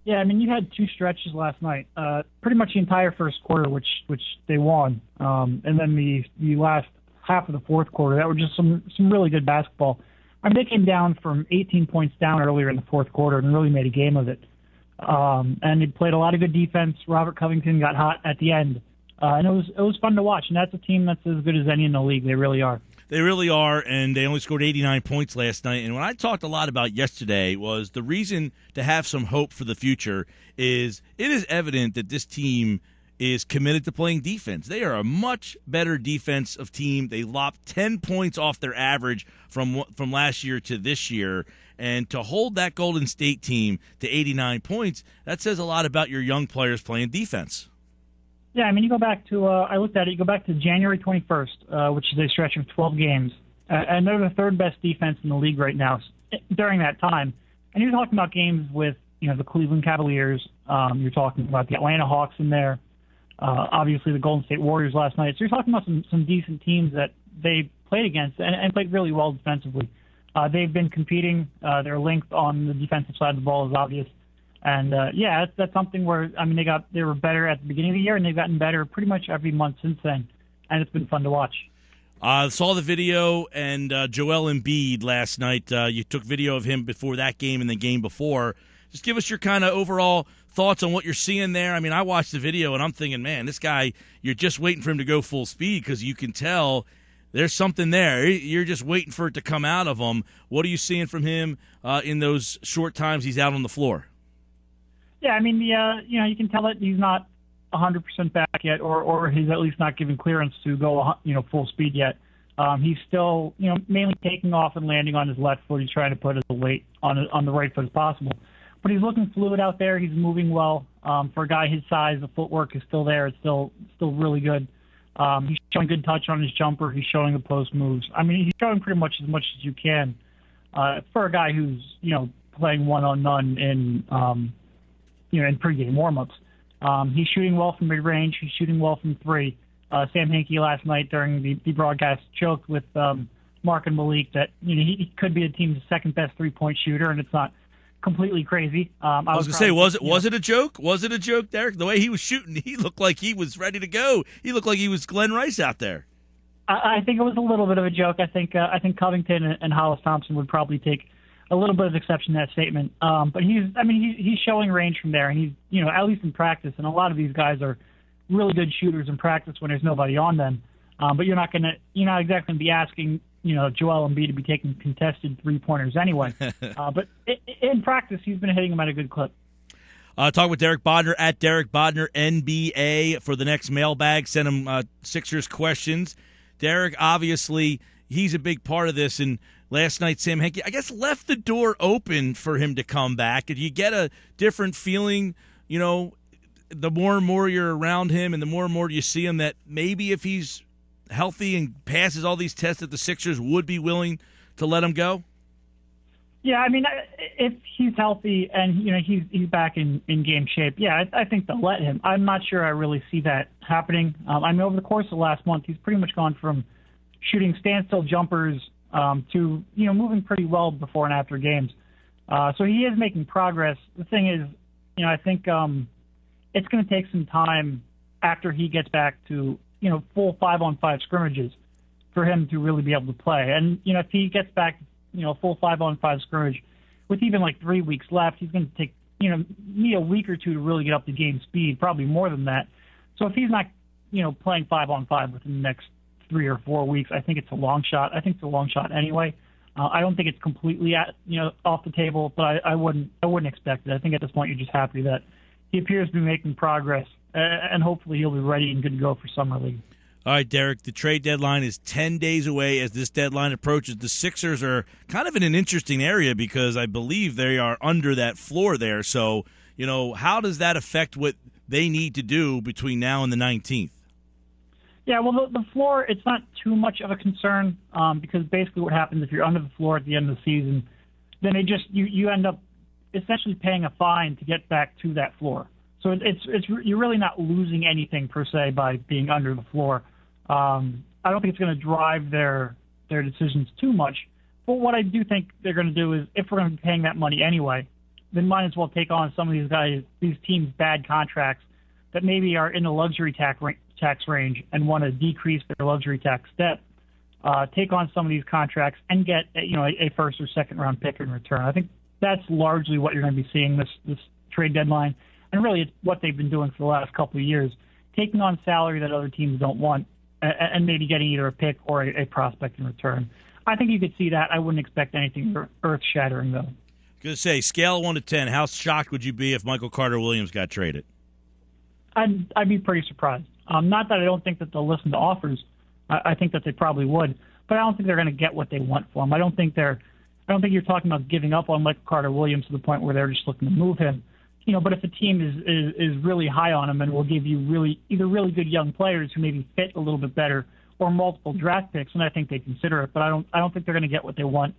Yeah, I mean, you had two stretches last night. Pretty much the entire first quarter, which they won, and then the last half of the fourth quarter, that were just some really good basketball. I mean, they came down from 18 points down earlier in the fourth quarter and really made a game of it. And they played a lot of good defense. Robert Covington got hot at the end, and it was fun to watch. And that's a team that's as good as any in the league. They really are. They really are, and they only scored 89 points last night. And what I talked a lot about yesterday was the reason to have some hope for the future is it is evident that this team is committed to playing defense. They are a much better defensive team. They lopped 10 points off their average from last year to this year. And to hold that Golden State team to 89 points, that says a lot about your young players playing defense. Yeah, I mean, you go back to, I looked at it, you go back to January 21st, which is a stretch of 12 games, and they're the third best defense in the league right now during that time. And you're talking about games with, the Cleveland Cavaliers, you're talking about the Atlanta Hawks in there, obviously the Golden State Warriors last night. So you're talking about some decent teams that they played against and played really well defensively. They've been competing. Their length on the defensive side of the ball is obvious. And, that's something where, I mean, they were better at the beginning of the year, and they've gotten better pretty much every month since then. And it's been fun to watch. Saw the video, and Joel Embiid last night. You took video of him before that game and the game before. Just give us your kind of overall thoughts on what you're seeing there. I mean, I watched the video, and I'm thinking, man, this guy, you're just waiting for him to go full speed because you can tell there's something there. You're just waiting for it to come out of him. What are you seeing from him in those short times he's out on the floor? Yeah, I mean, you can tell that he's not 100% back yet, or he's at least not given clearance to go, full speed yet. He's still, mainly taking off and landing on his left foot. He's trying to put as much weight on the right foot as possible. But he's looking fluid out there. He's moving well. For a guy his size, the footwork is still there. It's still really good. He's showing good touch on his jumper. He's showing the post moves. I mean, he's showing pretty much as you can for a guy who's, playing one-on-none in pregame warmups. He's shooting well from mid-range. He's shooting well from three. Sam Hinkie last night during the broadcast joked with Mark and Malik that he could be the team's second-best three-point shooter, and it's not completely crazy. I was going to say, was it a joke? Was it a joke, Derek? The way he was shooting, he looked like he was ready to go. He looked like he was Glenn Rice out there. I think it was a little bit of a joke. I think Covington and Hollis Thompson would probably take a little bit of exception to that statement. But he's showing range from there, and he's, at least in practice, and a lot of these guys are really good shooters in practice when there's nobody on them. But you're not exactly going to be asking, Joel Embiid to be taking contested three-pointers anyway. But in practice, he's been hitting them at a good clip. Talk with Derek Bodner at Derek Bodner NBA for the next mailbag. Send him Sixers questions. Derek, obviously, he's a big part of this, and last night, Sam Hinkie, I guess, left the door open for him to come back. Did you get a different feeling, the more and more you're around him and the more and more you see him, that maybe if he's healthy and passes all these tests that the Sixers would be willing to let him go? Yeah, I mean, if he's healthy and, he's back in game shape, yeah, I think they'll let him. I'm not sure I really see that happening. I mean, over the course of the last month, he's pretty much gone from shooting standstill jumpers to, moving pretty well before and after games. So he is making progress. The thing is, I think it's going to take some time after he gets back to, full 5-on-5 scrimmages for him to really be able to play. And, if he gets back, full 5-on-5 scrimmage with even like 3 weeks left, he's going to take, need a week or two to really get up to game speed, probably more than that. So if he's not, playing 5-on-5 within the next 3 or 4 weeks, I think it's a long shot. I think it's a long shot anyway. I don't think it's completely off the table, but I wouldn't expect it. I think at this point you're just happy that he appears to be making progress, and hopefully he'll be ready and good to go for Summer League. All right, Derek, the trade deadline is 10 days away. As this deadline approaches, the Sixers are kind of in an interesting area because I believe they are under that floor there. So, how does that affect what they need to do between now and the 19th? Yeah, well, the floor, it's not too much of a concern because basically what happens if you're under the floor at the end of the season, then you end up essentially paying a fine to get back to that floor. So you're really not losing anything per se by being under the floor. I don't think it's going to drive their decisions too much. But what I do think they're going to do is, if we're going to be paying that money anyway, then might as well take on some of these teams' bad contracts that maybe are in the luxury tax range and want to decrease their luxury tax debt. Take on some of these contracts and get a first or second round pick in return. I think that's largely what you're going to be seeing this trade deadline, and really it's what they've been doing for the last couple of years, taking on salary that other teams don't want, and maybe getting either a pick or a prospect in return. I think you could see that. I wouldn't expect anything earth-shattering, though. Going to say, scale of 1 to 10, how shocked would you be if Michael Carter-Williams got traded? I'd be pretty surprised. Not that I don't think that they'll listen to offers. I think that they probably would, but I don't think they're going to get what they want for him. I don't think you're talking about giving up on Michael Carter-Williams to the point where they're just looking to move him. But if a team is really high on him and will give you either really good young players who maybe fit a little bit better or multiple draft picks, then I think they consider it. But I don't think they're going to get what they want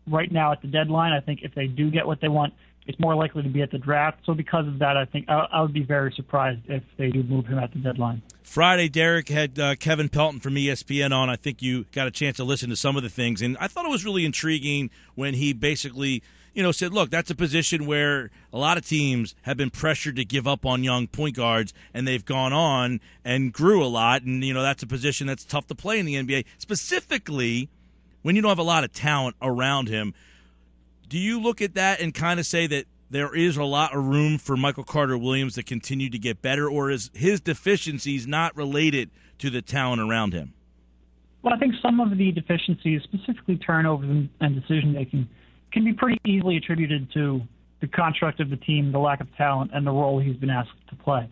right now at the deadline. I think if they do get what they want, it's more likely to be at the draft. So because of that, I think I would be very surprised if they do move him at the deadline. Friday, Derek had Kevin Pelton from ESPN on. I think you got a chance to listen to some of the things, and I thought it was really intriguing when he basically said, look, that's a position where a lot of teams have been pressured to give up on young point guards, and they've gone on and grew a lot, and that's a position that's tough to play in the NBA, specifically when you don't have a lot of talent around him. Do you look at that and kind of say that there is a lot of room for Michael Carter-Williams to continue to get better, or is his deficiencies not related to the talent around him? Well, I think some of the deficiencies, specifically turnovers and decision-making, can be pretty easily attributed to the construct of the team, the lack of talent, and the role he's been asked to play.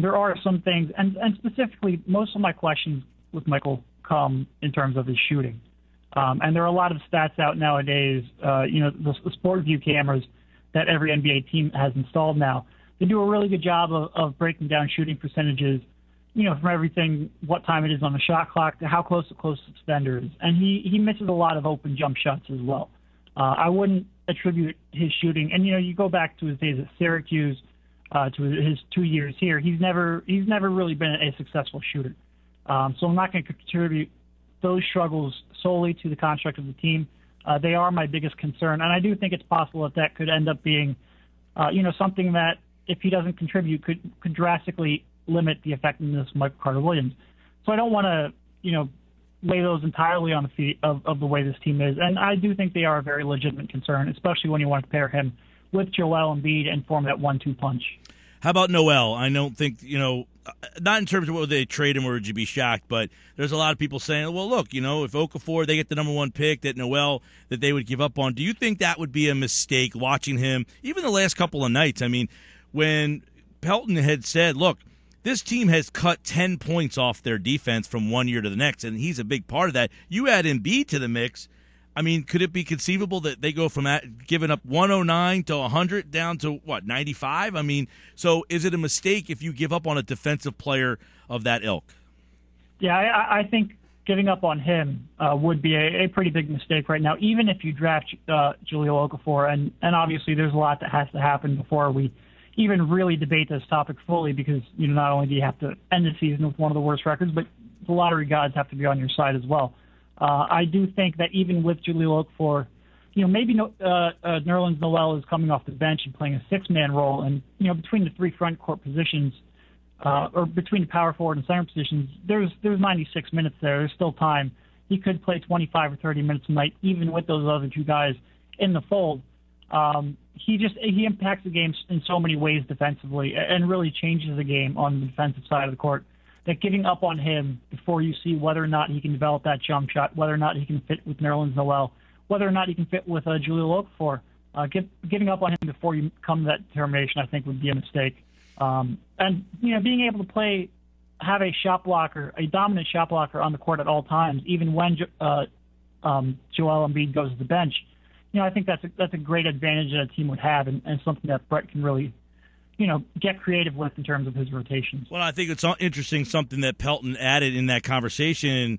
There are some things, and specifically, most of my questions with Michael come in terms of his shooting. And there are a lot of stats out nowadays, the Sport View cameras that every NBA team has installed now. They do a really good job of breaking down shooting percentages, from everything, what time it is on the shot clock, to how close the closest defender is. And he misses a lot of open jump shots as well. I wouldn't attribute his shooting, and you go back to his days at Syracuse, to his 2 years here. He's never really been a successful shooter. So I'm not going to contribute those struggles solely to the construct of the team. They are my biggest concern, and I do think it's possible that could end up being, something that if he doesn't contribute could drastically limit the effectiveness of Michael Carter-Williams. So I don't want to, lay those entirely on the feet of the way this team is. And I do think they are a very legitimate concern, especially when you want to pair him with Joel Embiid and form that 1-2 punch. How about Noel? I don't think, not in terms of whether they trade him or would you be shocked, but there's a lot of people saying, well, look, if Okafor, they get the number 1 pick, that Noel, that they would give up on. Do you think that would be a mistake watching him, even the last couple of nights? I mean, when Pelton had said, look, this team has cut 10 points off their defense from one year to the next, and he's a big part of that. You add Embiid to the mix. I mean, could it be conceivable that they go from giving up 109 to 100 down to, 95? I mean, so is it a mistake if you give up on a defensive player of that ilk? Yeah, I think giving up on him would be a pretty big mistake right now, even if you draft Jahlil Okafor. And obviously there's a lot that has to happen before we even really debate this topic fully, because not only do you have to end the season with one of the worst records, but the lottery gods have to be on your side as well. I do think that even with Jahlil Okafor, maybe Nerlens Noel is coming off the bench and playing a 6-man role, and between the 3 front court positions, or between the power forward and center positions, there's 96 minutes there. There's still time. He could play 25 or 30 minutes a night, even with those other 2 guys in the fold. He impacts the game in so many ways defensively, and really changes the game on the defensive side of the court, that giving up on him before you see whether or not he can develop that jump shot, whether or not he can fit with Nerlens Noel, whether or not he can fit with Jahlil Okafor, giving up on him before you come to that determination, I think, would be a mistake. And being able to have a shot blocker, a dominant shot blocker on the court at all times, even when Joel Embiid goes to the bench, I think that's a great advantage that a team would have, and something that Brett can really get creative with in terms of his rotations. Well, I think it's interesting, something that Pelton added in that conversation,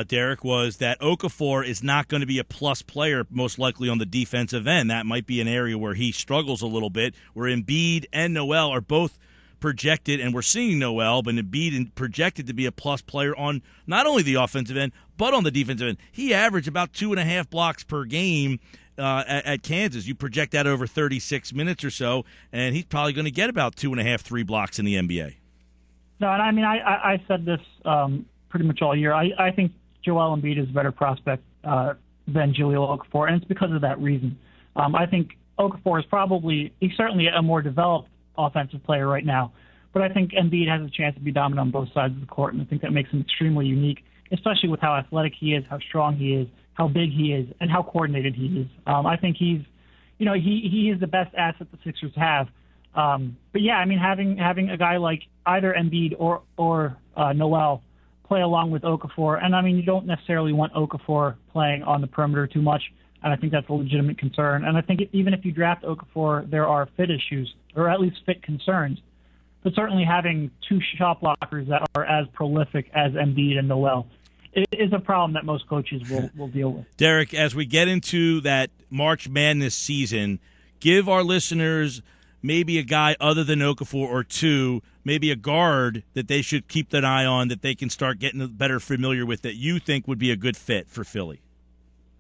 Derek, was that Okafor is not going to be a plus player, most likely on the defensive end. That might be an area where he struggles a little bit, where Embiid and Noel are both projected, and we're seeing Noel, but Embiid projected to be a plus player on not only the offensive end, but on the defensive end. He averaged about 2.5 blocks per game at Kansas. You project that over 36 minutes or so, and he's probably going to get about 2.5, 3 blocks in the NBA. No, and I mean, I said this pretty much all year. I think Joel Embiid is a better prospect than Jahlil Okafor, and it's because of that reason. I think Okafor is he's certainly a more developed offensive player right now, but I think Embiid has a chance to be dominant on both sides of the court, and I think that makes him extremely unique, especially with how athletic he is, how strong he is, how big he is, and how coordinated he is. I think he is the best asset the Sixers have. But yeah, I mean, having a guy like either Embiid or Noel play along with Okafor, and I mean, you don't necessarily want Okafor playing on the perimeter too much, and I think that's a legitimate concern. And I think even if you draft Okafor, there are fit issues, or at least fit concerns. But certainly having 2 shot blockers that are as prolific as Embiid and Noel is a problem that most coaches will deal with. Derek, as we get into that March Madness season, give our listeners maybe a guy other than Okafor or 2, maybe a guard that they should keep an eye on, that they can start getting better familiar with, that you think would be a good fit for Philly.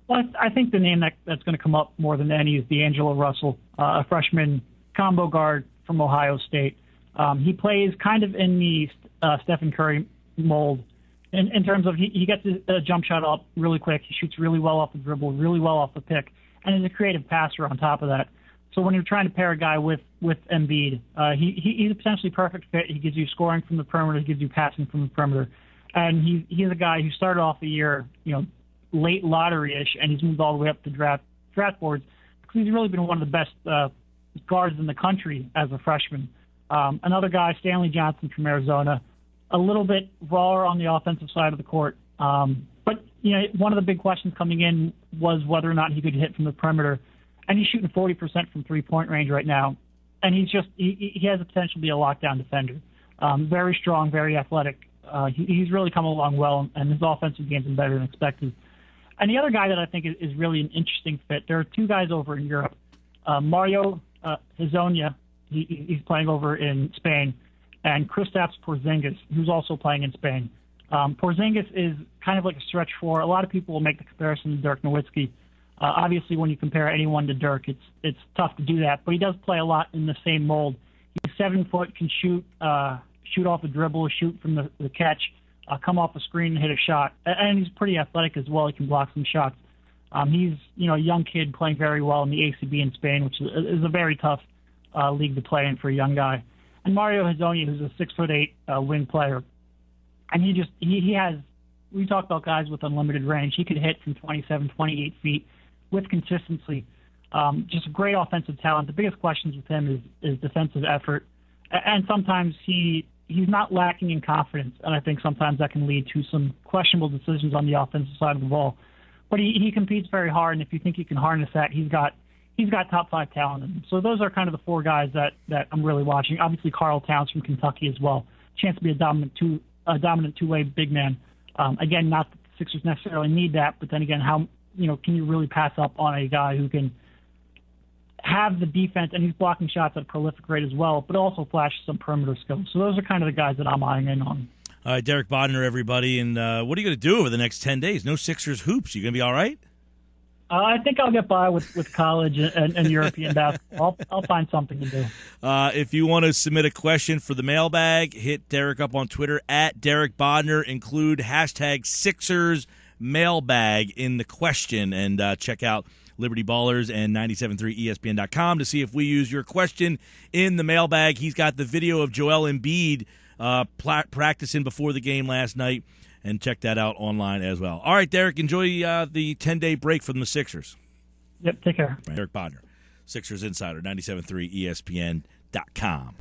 Well, I think the name that's going to come up more than any is D'Angelo Russell, a freshman combo guard from Ohio State. He plays kind of in the Stephen Curry mold in terms of he gets a jump shot up really quick. He shoots really well off the dribble, really well off the pick, and is a creative passer on top of that. So when you're trying to pair a guy with Embiid, he's a potentially perfect fit. He gives you scoring from the perimeter. He gives you passing from the perimeter. And he's a guy who started off the year, late lottery-ish, and he's moved all the way up the draft boards because he's really been one of the best guards in the country as a freshman. Another guy, Stanley Johnson from Arizona, a little bit rawer on the offensive side of the court. But one of the big questions coming in was whether or not he could hit from the perimeter. And he's shooting 40% from three-point range right now. And he has the potential to be a lockdown defender. Very strong, very athletic. He's really come along well, and his offensive game's been better than expected. And the other guy that I think is really an interesting fit, there are 2 guys over in Europe. Mario Hezonja, he's playing over in Spain, and Kristaps Porzingis, who's also playing in Spain. Porzingis is kind of like a stretch 4. A lot of people will make the comparison to Dirk Nowitzki. Obviously, when you compare anyone to Dirk, it's tough to do that, but he does play a lot in the same mold. He's 7 foot, can shoot off the dribble, shoot from the catch, come off the screen and hit a shot. And he's pretty athletic as well. He can block some shots. He's a young kid playing very well in the ACB in Spain, which is a very tough league to play in for a young guy. And Mario Hezonja, who's a 6'8" wing player, and he has. We talk about guys with unlimited range. He could hit from 27, 28 feet with consistency. Just a great offensive talent. The biggest questions with him is defensive effort, and sometimes he's not lacking in confidence, and I think sometimes that can lead to some questionable decisions on the offensive side of the ball. But he competes very hard, and if you think he can harness that, he's got top 5 talent in him. So those are kind of the 4 guys that I'm really watching. Obviously, Karl Towns from Kentucky as well. Chance to be a dominant two-way big man. Again, not that the Sixers necessarily need that, but then again, how can you really pass up on a guy who can have the defense, and he's blocking shots at a prolific rate as well, but also flashes some perimeter skills. So those are kind of the guys that I'm eyeing in on. All right, Derek Bodner, everybody. And what are you going to do over the next 10 days? No Sixers hoops. You going to be all right? I think I'll get by with college and European basketball. I'll find something to do. If you want to submit a question for the mailbag, hit Derek up on Twitter at Derek Bodner. Include hashtag Sixers mailbag in the question, and check out Liberty Ballers and 97.3 ESPN.com to see if we use your question in the mailbag. He's got the video of Joel Embiid practicing before the game last night, and check that out online as well. All right, Derek, enjoy the 10-day break from the Sixers. Yep, take care. Derek Bodner, Sixers Insider, 97.3 ESPN.com.